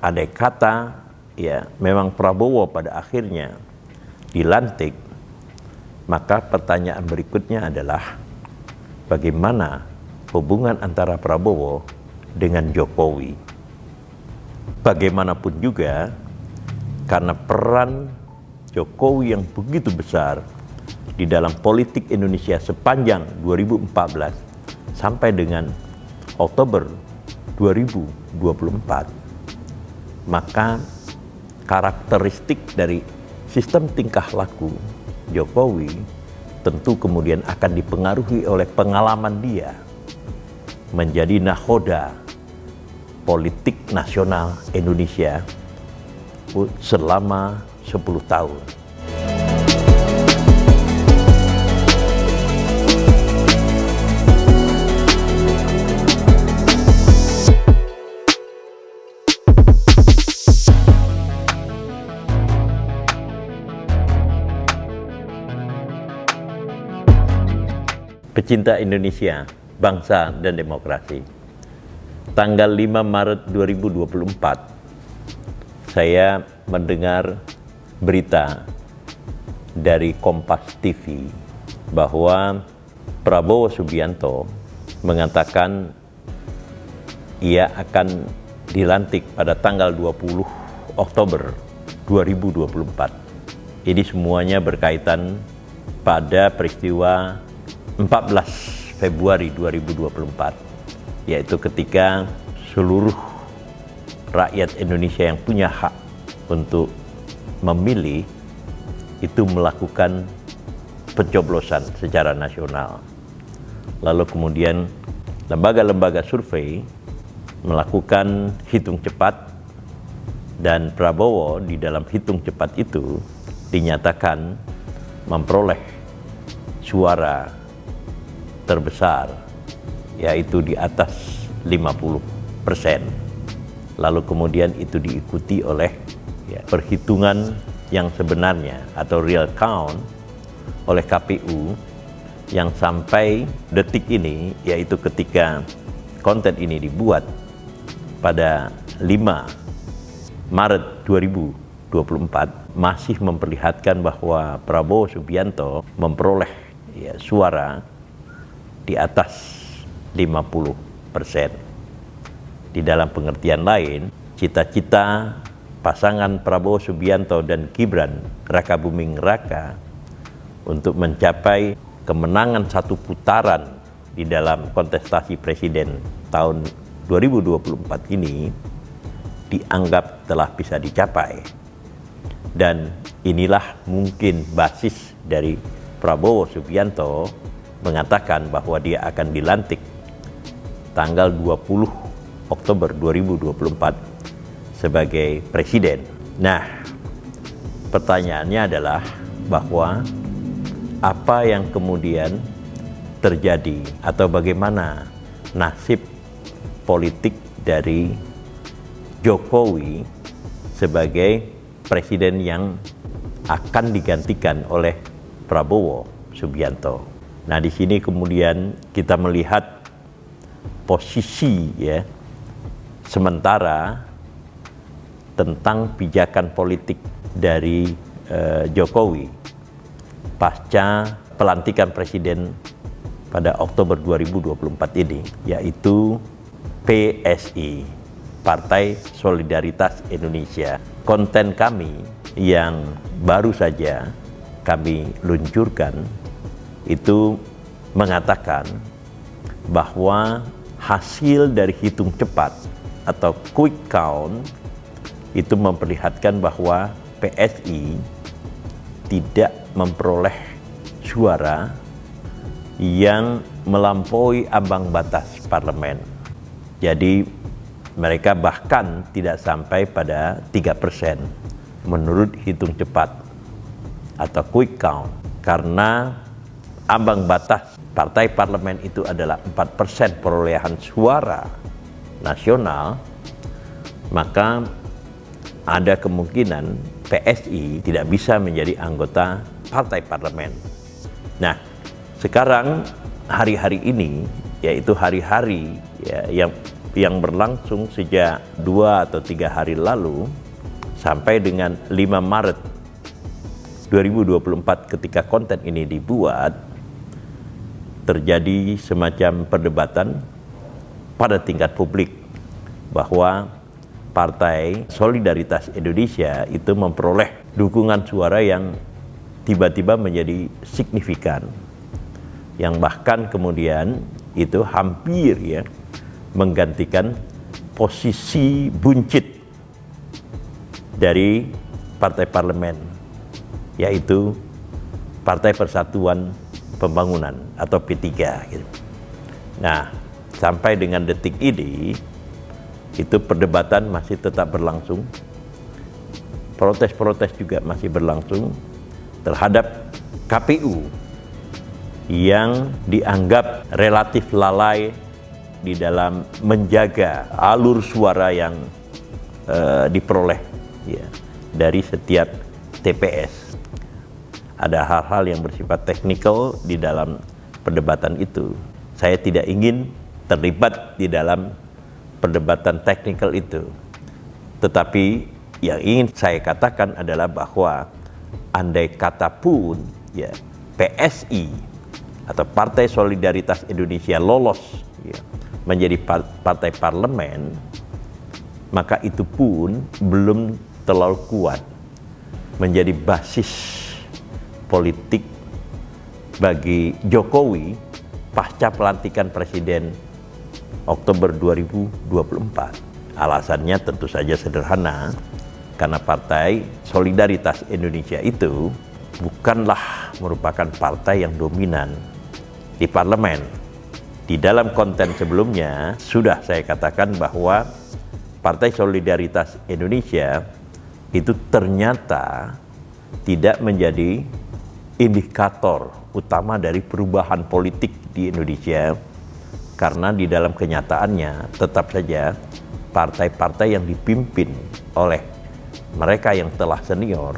andai kata ya memang Prabowo pada akhirnya dilantik, maka pertanyaan berikutnya adalah bagaimana hubungan antara Prabowo dengan Jokowi. Bagaimanapun juga, karena peran Jokowi yang begitu besar di dalam politik Indonesia sepanjang 2014 sampai dengan Oktober 2024, maka karakteristik dari sistem tingkah laku Jokowi tentu kemudian akan dipengaruhi oleh pengalaman dia menjadi nahoda politik nasional Indonesia selama 10 tahun. Pecinta Indonesia, bangsa dan demokrasi. Tanggal 5 Maret 2024, saya mendengar berita dari Kompas TV bahwa Prabowo Subianto mengatakan ia akan dilantik pada tanggal 20 Oktober 2024. Ini semuanya berkaitan pada peristiwa 14 Februari 2024, yaitu ketika seluruh rakyat Indonesia yang punya hak untuk memilih itu melakukan pencoblosan secara nasional. Lalu kemudian lembaga-lembaga survei melakukan hitung cepat, dan Prabowo di dalam hitung cepat itu dinyatakan memperoleh suara terbesar, yaitu di atas 50%. Lalu kemudian itu diikuti oleh perhitungan yang sebenarnya atau real count oleh KPU yang sampai detik ini, yaitu ketika konten ini dibuat pada 5 Maret 2024, masih memperlihatkan bahwa Prabowo Subianto memperoleh suara di atas 50%. Di dalam pengertian lain, cita-cita pasangan Prabowo Subianto dan Gibran Rakabuming Raka untuk mencapai kemenangan satu putaran di dalam kontestasi presiden tahun 2024 ini dianggap telah bisa dicapai. Dan inilah mungkin basis dari Prabowo Subianto mengatakan bahwa dia akan dilantik tanggal 20 Oktober 2024 sebagai presiden. Nah, pertanyaannya adalah bahwa apa yang kemudian terjadi atau bagaimana nasib politik dari Jokowi sebagai presiden yang akan digantikan oleh Prabowo Subianto. Nah, di sini kemudian kita melihat posisi sementara tentang pijakan politik dari Jokowi pasca pelantikan presiden pada Oktober 2024 ini, yaitu PSI, Partai Solidaritas Indonesia. Konten kami yang baru saja kami luncurkan itu mengatakan bahwa hasil dari hitung cepat atau quick count itu memperlihatkan bahwa PSI tidak memperoleh suara yang melampaui ambang batas parlemen. Jadi mereka bahkan tidak sampai pada 3% menurut hitung cepat atau quick count, karena ambang batas partai parlemen itu adalah 4% perolehan suara nasional, maka ada kemungkinan PSI tidak bisa menjadi anggota partai parlemen. Nah, sekarang hari-hari ini, yaitu hari-hari yang yang berlangsung sejak 2 atau 3 hari lalu sampai dengan 5 Maret 2024 ketika konten ini dibuat, terjadi semacam perdebatan pada tingkat publik bahwa Partai Solidaritas Indonesia itu memperoleh dukungan suara yang tiba-tiba menjadi signifikan, yang bahkan kemudian itu hampir ya menggantikan posisi buncit dari partai parlemen, yaitu Partai Persatuan Pembangunan atau P3 gitu. Nah, sampai dengan detik ini itu perdebatan masih tetap berlangsung, protes-protes juga masih berlangsung terhadap KPU yang dianggap relatif lalai di dalam menjaga alur suara yang diperoleh ya, dari setiap TPS. Ada hal-hal yang bersifat teknikal di dalam perdebatan itu. Saya tidak ingin terlibat di dalam perdebatan teknikal itu. Tetapi yang ingin saya katakan adalah bahwa andai kata pun ya PSI atau Partai Solidaritas Indonesia lolos ya, menjadi partai parlemen, maka itu pun belum terlalu kuat menjadi basis politik bagi Jokowi pasca pelantikan Presiden Oktober 2024. Alasannya tentu saja sederhana, karena Partai Solidaritas Indonesia itu bukanlah merupakan partai yang dominan di parlemen. Di dalam konten sebelumnya sudah saya katakan bahwa Partai Solidaritas Indonesia itu ternyata tidak menjadi indikator utama dari perubahan politik di Indonesia, karena di dalam kenyataannya tetap saja partai-partai yang dipimpin oleh mereka yang telah senior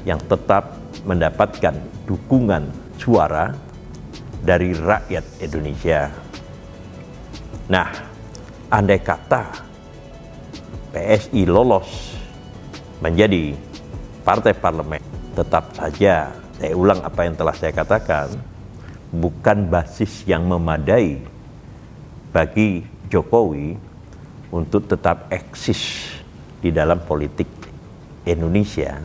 yang tetap mendapatkan dukungan suara dari rakyat Indonesia. Nah, andai kata PSI lolos menjadi partai parlemen, tetap saja, saya ulang apa yang telah saya katakan, bukan basis yang memadai bagi Jokowi untuk tetap eksis di dalam politik Indonesia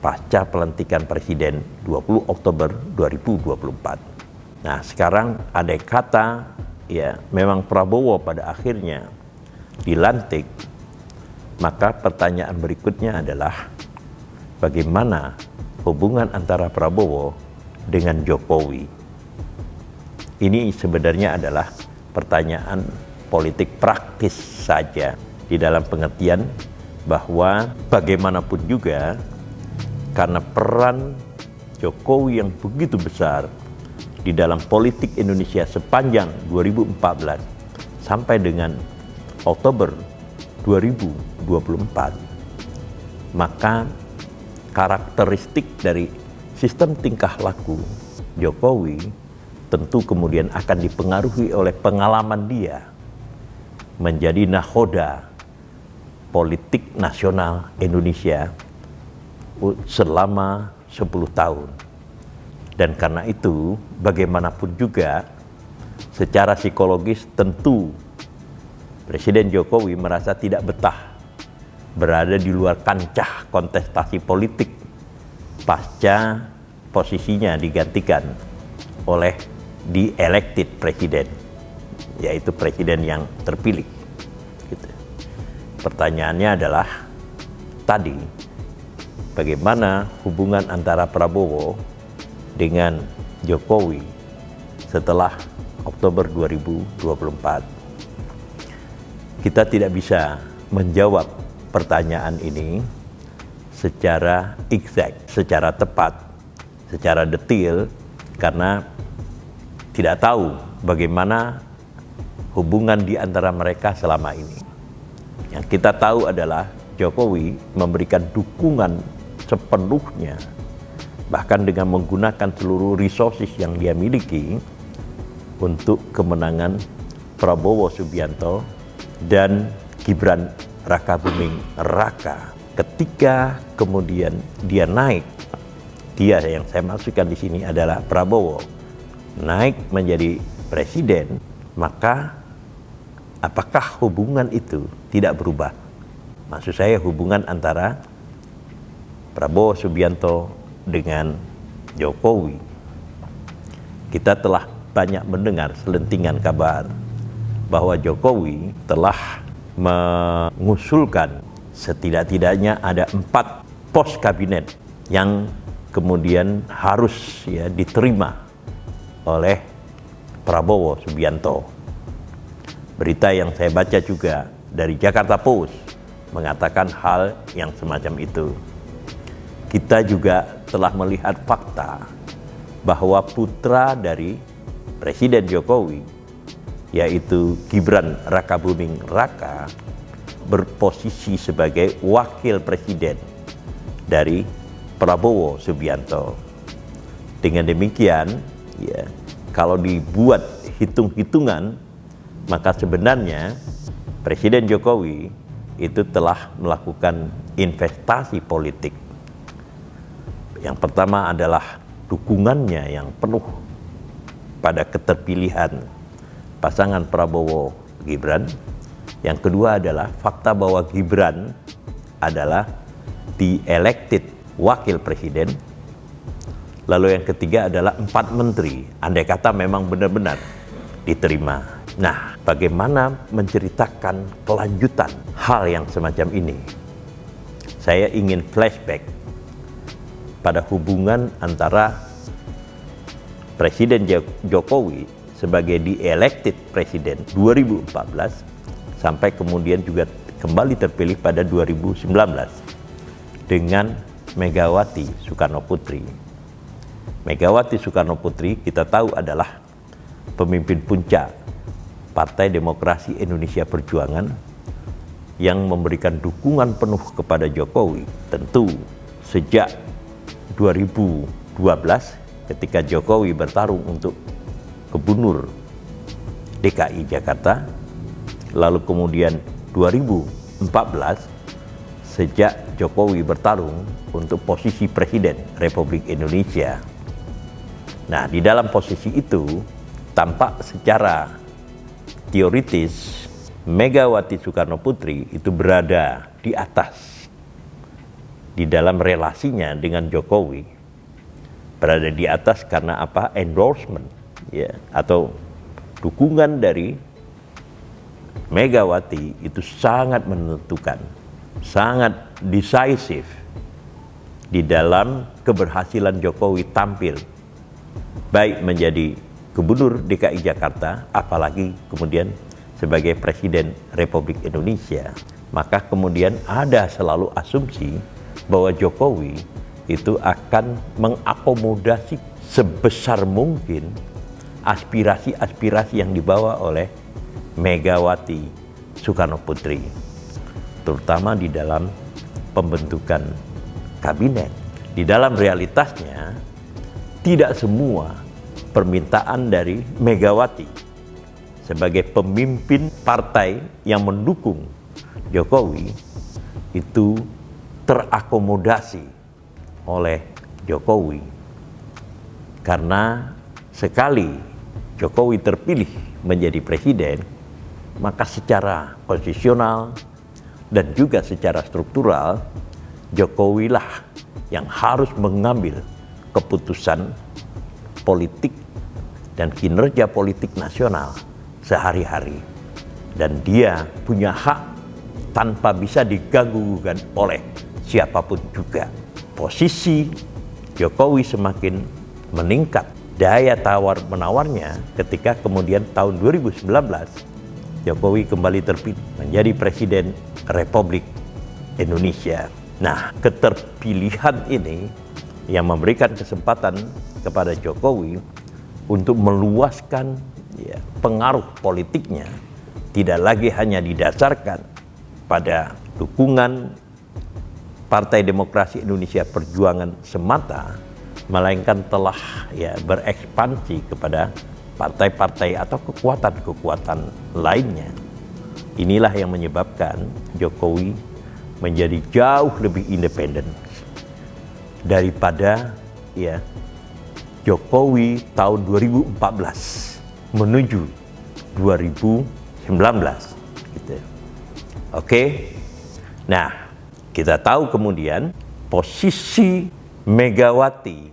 pasca pelantikan Presiden 20 Oktober 2024. Nah, sekarang andai kata ya memang Prabowo pada akhirnya dilantik, maka pertanyaan berikutnya adalah bagaimana hubungan antara Prabowo dengan Jokowi. Ini sebenarnya adalah pertanyaan politik praktis saja, di dalam pengertian bahwa bagaimanapun juga karena peran Jokowi yang begitu besar di dalam politik Indonesia sepanjang 2014 sampai dengan Oktober 2024, maka karakteristik dari sistem tingkah laku Jokowi tentu kemudian akan dipengaruhi oleh pengalaman dia menjadi nahoda politik nasional Indonesia selama 10 tahun. Dan karena itu bagaimanapun juga secara psikologis tentu Presiden Jokowi merasa tidak betah berada di luar kancah kontestasi politik pasca posisinya digantikan oleh di-elected presiden, yaitu presiden yang terpilih. Gitu. Pertanyaannya adalah tadi, bagaimana hubungan antara Prabowo dengan Jokowi setelah Oktober 2024? Kita tidak bisa menjawab pertanyaan ini secara exact, secara tepat, secara detail, karena tidak tahu bagaimana hubungan di antara mereka selama ini. Yang kita tahu adalah Jokowi memberikan dukungan sepenuhnya, bahkan dengan menggunakan seluruh resources yang dia miliki untuk kemenangan Prabowo Subianto dan Gibran Rakabuming Raka. Ketika kemudian dia naik, dia yang saya maksudkan di sini adalah Prabowo, naik menjadi presiden, maka apakah hubungan itu tidak berubah? Maksud saya hubungan antara Prabowo Subianto dengan Jokowi. Kita telah banyak mendengar selentingan kabar bahwa Jokowi telah mengusulkan setidak-tidaknya ada 4 pos kabinet yang kemudian harus diterima oleh Prabowo Subianto. Berita yang saya baca juga dari Jakarta Post mengatakan hal yang semacam itu. Kita juga telah melihat fakta bahwa putra dari Presiden Jokowi, yaitu Gibran Rakabuming Raka, berposisi sebagai wakil presiden dari Prabowo Subianto. Dengan demikian, kalau dibuat hitung-hitungan, maka sebenarnya Presiden Jokowi itu telah melakukan investasi politik. Yang pertama adalah dukungannya yang penuh pada keterpilihan pasangan Prabowo Gibran. Yang kedua adalah fakta bahwa Gibran adalah di-elected wakil presiden. Lalu yang ketiga adalah 4 menteri, andai kata memang benar-benar diterima. Nah, bagaimana menceritakan kelanjutan hal yang semacam ini? Saya ingin flashback pada hubungan antara Presiden Jokowi sebagai di-elected presiden 2014 sampai kemudian juga kembali terpilih pada 2019 dengan Megawati Soekarno Putri. Megawati Soekarno Putri kita tahu adalah pemimpin puncak Partai Demokrasi Indonesia Perjuangan yang memberikan dukungan penuh kepada Jokowi. Tentu sejak 2012 ketika Jokowi bertarung untuk Gubernur DKI Jakarta, lalu kemudian 2014 sejak Jokowi bertarung untuk posisi Presiden Republik Indonesia. Nah, di dalam posisi itu tampak secara teoritis Megawati Soekarno Putri itu berada di atas di dalam relasinya dengan Jokowi, berada di atas karena apa? Endorsement atau dukungan dari Megawati itu sangat menentukan, sangat decisive di dalam keberhasilan Jokowi tampil baik menjadi Gubernur DKI Jakarta, apalagi kemudian sebagai Presiden Republik Indonesia. Maka kemudian ada selalu asumsi bahwa Jokowi itu akan mengakomodasi sebesar mungkin aspirasi-aspirasi yang dibawa oleh Megawati Soekarno Putri, terutama di dalam pembentukan kabinet. Di dalam realitasnya, tidak semua permintaan dari Megawati sebagai pemimpin partai yang mendukung Jokowi itu terakomodasi oleh Jokowi. Karena sekali Jokowi terpilih menjadi presiden, maka secara konstitusional dan juga secara struktural, Jokowilah yang harus mengambil keputusan politik dan kinerja politik nasional sehari-hari. Dan dia punya hak tanpa bisa diganggu-gugat oleh siapapun juga. Posisi Jokowi semakin meningkat, daya tawar-menawarnya ketika kemudian tahun 2019 Jokowi kembali terpilih menjadi Presiden Republik Indonesia. Nah, keterpilihan ini yang memberikan kesempatan kepada Jokowi untuk meluaskan pengaruh politiknya, tidak lagi hanya didasarkan pada dukungan Partai Demokrasi Indonesia Perjuangan semata, melainkan telah berekspansi kepada partai-partai atau kekuatan-kekuatan lainnya Inilah yang menyebabkan Jokowi menjadi jauh lebih independen daripada Jokowi tahun 2014 menuju 2019 gitu. Oke. Nah, kita tahu kemudian posisi Megawati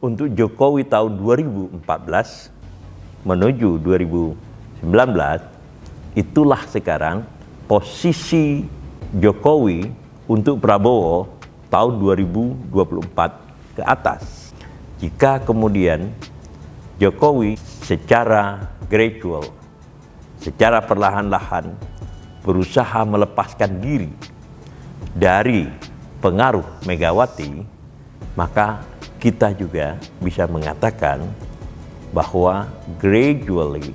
untuk Jokowi tahun 2014 menuju 2019, itulah sekarang posisi Jokowi untuk Prabowo tahun 2024 ke atas. Jika kemudian Jokowi secara gradual, secara perlahan-lahan berusaha melepaskan diri dari pengaruh Megawati, maka kita juga bisa mengatakan bahwa gradually,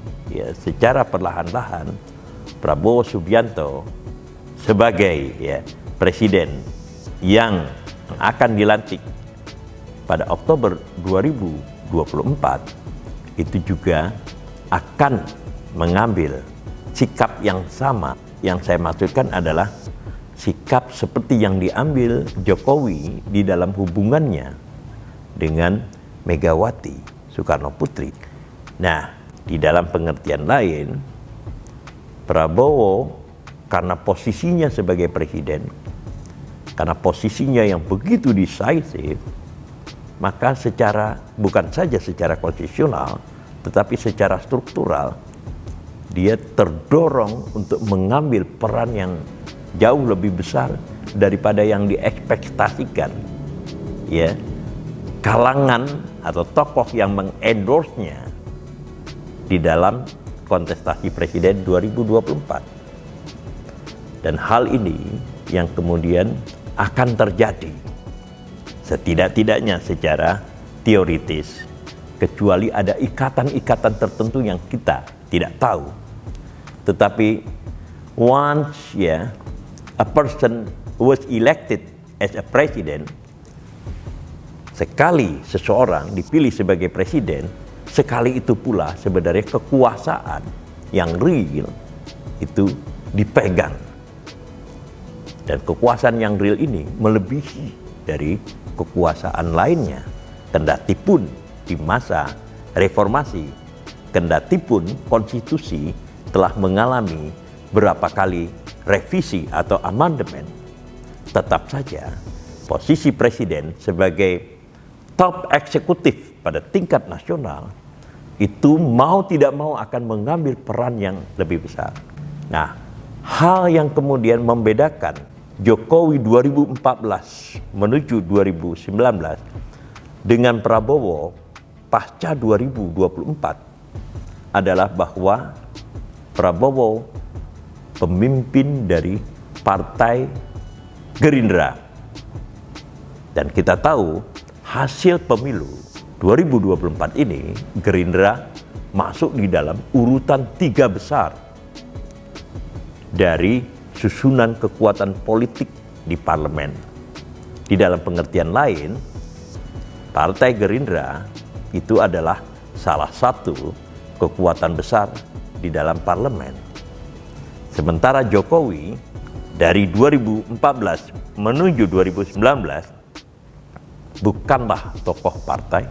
secara perlahan-lahan, Prabowo Subianto sebagai presiden yang akan dilantik pada Oktober 2024 itu juga akan mengambil sikap yang sama. Yang saya maksudkan adalah sikap seperti yang diambil Jokowi di dalam hubungannya dengan Megawati Soekarno Putri. Nah, di dalam pengertian lain, Prabowo karena posisinya sebagai presiden, karena posisinya yang begitu decisive, maka bukan saja secara konstitusional, tetapi secara struktural, dia terdorong untuk mengambil peran yang jauh lebih besar daripada yang diekspektasikan. Kalangan atau tokoh yang mengendorse-nya di dalam kontestasi presiden 2024. Dan hal ini yang kemudian akan terjadi setidak-tidaknya secara teoritis, kecuali ada ikatan-ikatan tertentu yang kita tidak tahu. Tetapi once a person was elected as a president, sekali seseorang dipilih sebagai presiden, sekali itu pula sebenarnya kekuasaan yang real itu dipegang. Dan kekuasaan yang real ini melebihi dari kekuasaan lainnya. Kendati pun di masa reformasi, kendati pun konstitusi telah mengalami berapa kali revisi atau amandemen, tetap saja posisi presiden sebagai top eksekutif pada tingkat nasional itu mau tidak mau akan mengambil peran yang lebih besar. Nah, hal yang kemudian membedakan Jokowi 2014 menuju 2019 dengan Prabowo pasca 2024 adalah bahwa Prabowo pemimpin dari Partai Gerindra. Dan kita tahu hasil pemilu 2024 ini Gerindra masuk di dalam urutan 3 besar dari susunan kekuatan politik di parlemen. Di dalam pengertian lain, Partai Gerindra itu adalah salah satu kekuatan besar di dalam parlemen. Sementara Jokowi dari 2014 menuju 2019 bukanlah tokoh partai,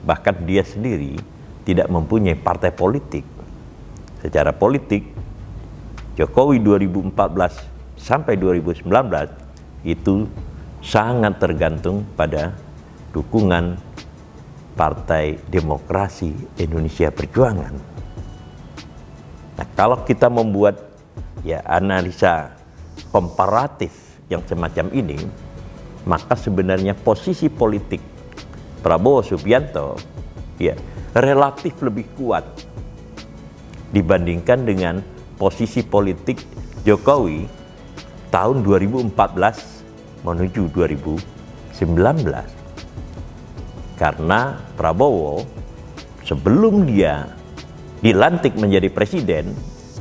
bahkan dia sendiri tidak mempunyai partai politik. Secara politik, Jokowi 2014 sampai 2019 itu sangat tergantung pada dukungan Partai Demokrasi Indonesia Perjuangan. Nah, kalau kita membuat analisa komparatif yang semacam ini, maka sebenarnya posisi politik Prabowo Subianto relatif lebih kuat dibandingkan dengan posisi politik Jokowi tahun 2014 menuju 2019. Karena Prabowo sebelum dia dilantik menjadi presiden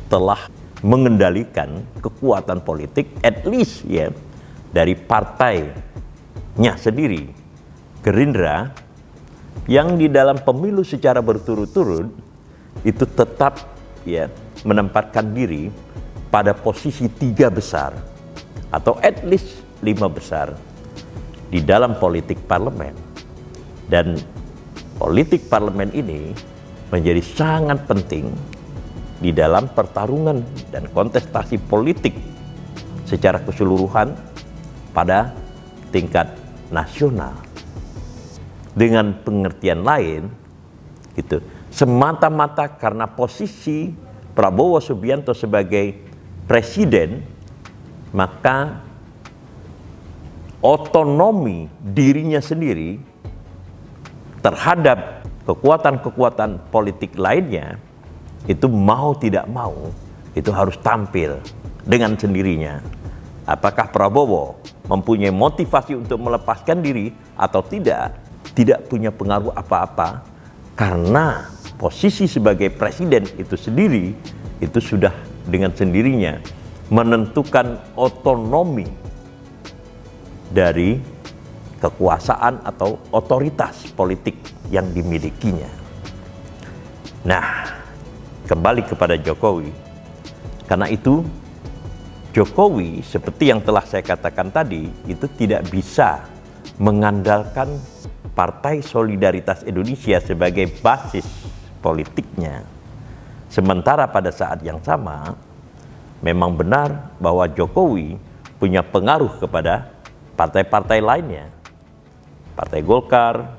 telah mengendalikan kekuatan politik at least dari partainya sendiri, Gerindra, yang di dalam pemilu secara berturut-turut itu tetap menempatkan diri pada posisi 3 besar atau at least 5 besar di dalam politik parlemen. Dan politik parlemen ini menjadi sangat penting di dalam pertarungan dan kontestasi politik secara keseluruhan pada tingkat nasional. Dengan pengertian lain, gitu, semata-mata karena posisi Prabowo Subianto sebagai presiden, maka otonomi dirinya sendiri terhadap kekuatan-kekuatan politik lainnya itu mau tidak mau itu harus tampil dengan sendirinya. Apakah Prabowo mempunyai motivasi untuk melepaskan diri atau tidak punya pengaruh apa-apa, karena posisi sebagai presiden itu sendiri itu sudah dengan sendirinya menentukan otonomi dari kekuasaan atau otoritas politik yang dimilikinya. Nah, kembali kepada Jokowi. Karena itu Jokowi seperti yang telah saya katakan tadi itu tidak bisa mengandalkan Partai Solidaritas Indonesia sebagai basis politiknya. Sementara pada saat yang sama memang benar bahwa Jokowi punya pengaruh kepada partai-partai lainnya. Partai Golkar,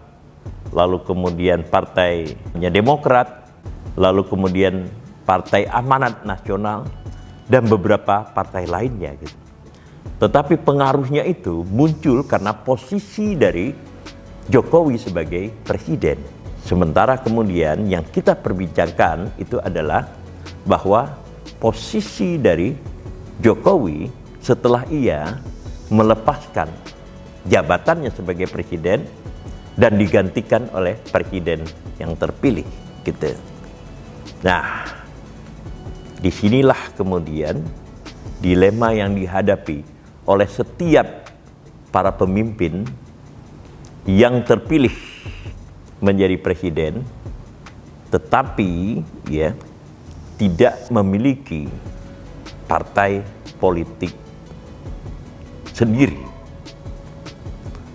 lalu kemudian partainya Demokrat, lalu kemudian Partai Amanat Nasional, dan beberapa partai lainnya gitu. Tetapi pengaruhnya itu muncul karena posisi dari Jokowi sebagai presiden. Sementara kemudian yang kita perbincangkan itu adalah bahwa posisi dari Jokowi setelah ia melepaskan jabatannya sebagai presiden dan digantikan oleh presiden yang terpilih gitu. Nah, disinilah kemudian dilema yang dihadapi oleh setiap para pemimpin yang terpilih menjadi presiden, tetapi ya tidak memiliki partai politik sendiri.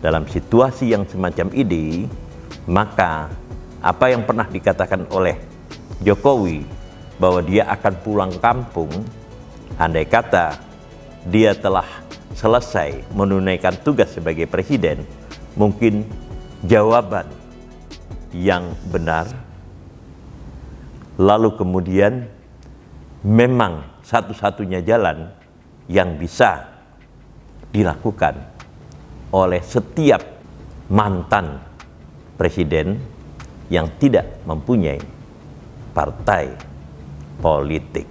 Dalam situasi yang semacam ini, maka apa yang pernah dikatakan oleh Jokowi bahwa dia akan pulang kampung andai kata dia telah selesai menunaikan tugas sebagai presiden, mungkin jawaban yang benar. Lalu kemudian memang satu-satunya jalan yang bisa dilakukan oleh setiap mantan presiden yang tidak mempunyai partai politik.